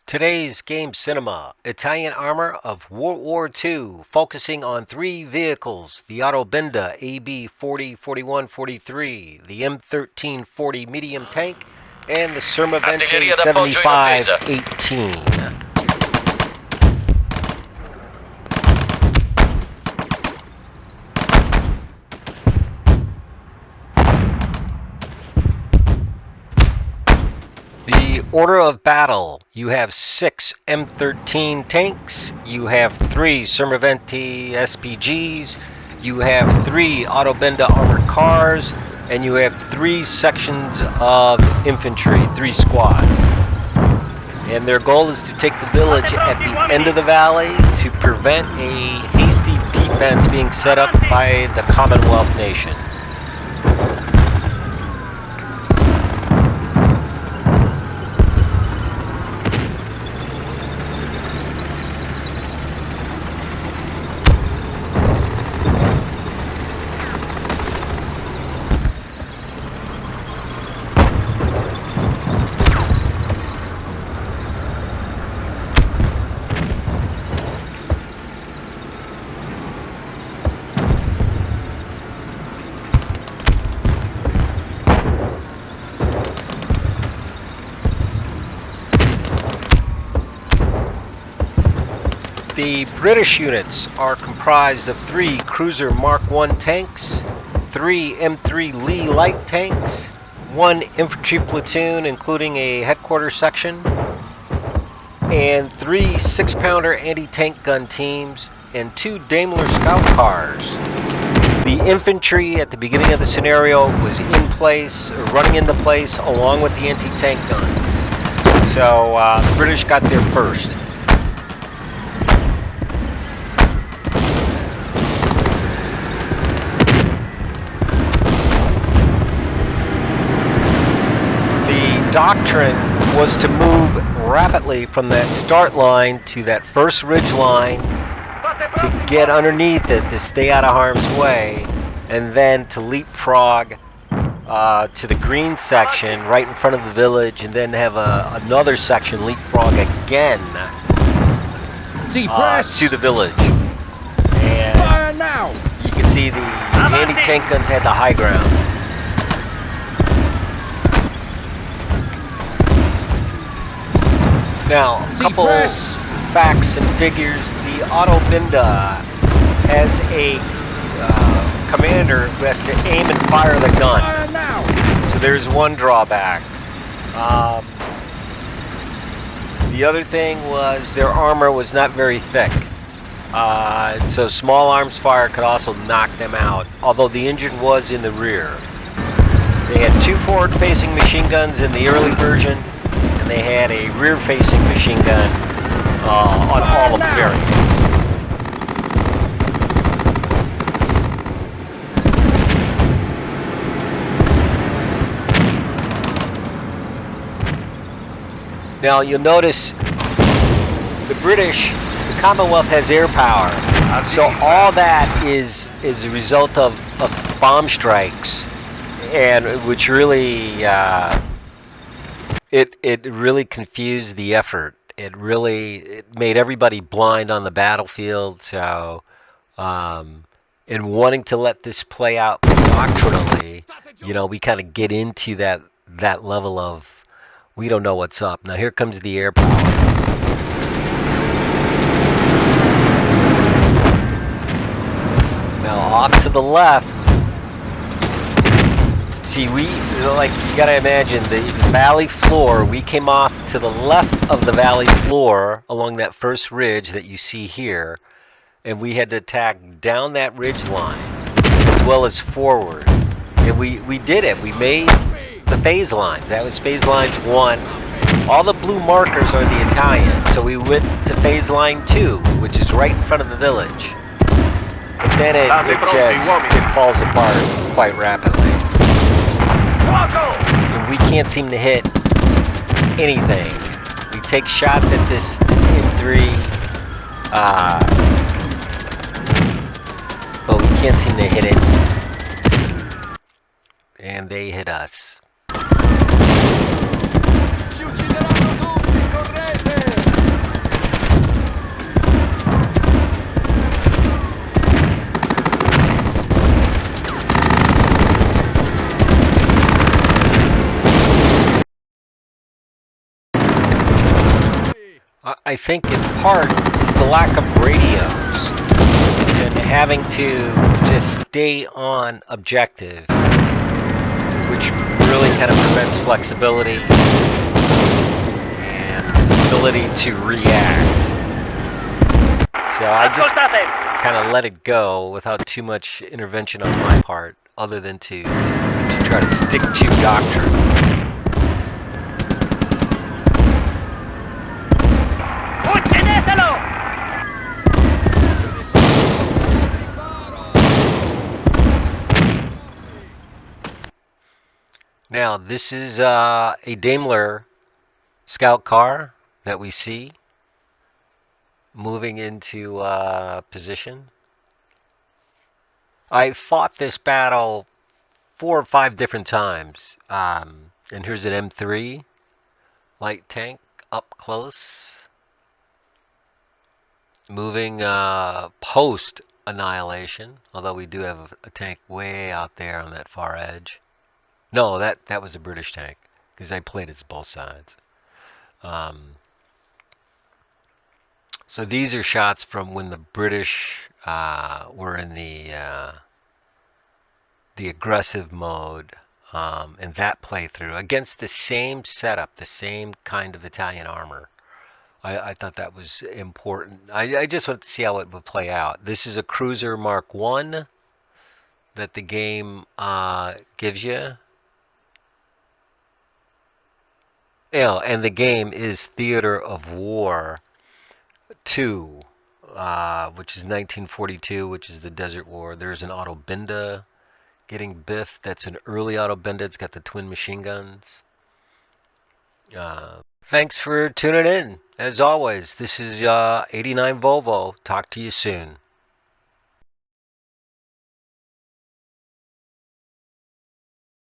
Today's game cinema, Italian armor of World War II, focusing on three vehicles, the Auto Binda AB 40, 41, 43, the M13 40 medium tank, and the Semovente 75 18. The order of battle, you have 6 M13 tanks, you have 3 Semovente SPGs, you have 3 Auto Binda armored cars, and you have 3 sections of infantry, 3 squads. And their goal is to take the village at the end of the valley to prevent a hasty defense being set up by the Commonwealth nation. The British units are comprised of 3 cruiser Mark I tanks, 3 M3 Lee light tanks, 1 infantry platoon including a headquarters section, and 3 6-pounder anti-tank gun teams, and 2 Daimler scout cars. The infantry at the beginning of the scenario was in place, running into place, along with the anti-tank guns. So the British got there first. Doctrine was to move rapidly from that start line to that first ridge line to get underneath it to stay out of harm's way, and then to leapfrog to the green section right in front of the village, and then have another section leapfrog again to the village. And fire now! You can see the anti-tank guns had the high ground. Now, a couple facts and figures. The Auto Binda has a commander who has to aim and fire the gun. So there's one drawback. The other thing was their armor was not very thick. So small arms fire could also knock them out, although the engine was in the rear. They had 2 forward-facing machine guns in the early version, and they had a rear-facing machine gun on all of the variants. Now you'll notice the British, the Commonwealth has air power, so all that is a result of bomb strikes, and which really It really confused the effort. It made everybody blind on the battlefield. So, in wanting to let this play out doctrinally, we kind of get into that level of we don't know what's up. Now here comes the air power. Now off to the left. See, you gotta imagine the valley floor. We came off to the left of the valley floor along that first ridge that you see here, and we had to attack down that ridge line as well as forward. And we did it. We made the phase lines. That was phase lines 1. All the blue markers are the Italian, so we went to phase line 2, which is right in front of the village. But then it falls apart quite rapidly. And we can't seem to hit anything. We take shots at this M3, but we can't seem to hit it. And they hit us. I think in part is the lack of radios and having to just stay on objective, which really kind of prevents flexibility and ability to react. So I just kind of let it go without too much intervention on my part, other than to try to stick to doctrine. Now, this is a Daimler scout car that we see moving into position. I fought this battle 4 or 5 different times. And here's an M3 light tank up close, moving post annihilation, although we do have a tank way out there on that far edge. No, that was a British tank, because I played it both sides. So these are shots from when the British were in the aggressive mode in that playthrough against the same setup, the same kind of Italian armor. I thought that was important. I just wanted to see how it would play out. This is a Cruiser Mark I that the game gives you. Yeah, and the game is Theater of War 2, which is 1942, which is the Desert War. There's an Auto Binda getting biffed. That's an early Auto Binda. It's got the twin machine guns. Thanks for tuning in. As always, this is 89 Volvo. Talk to you soon.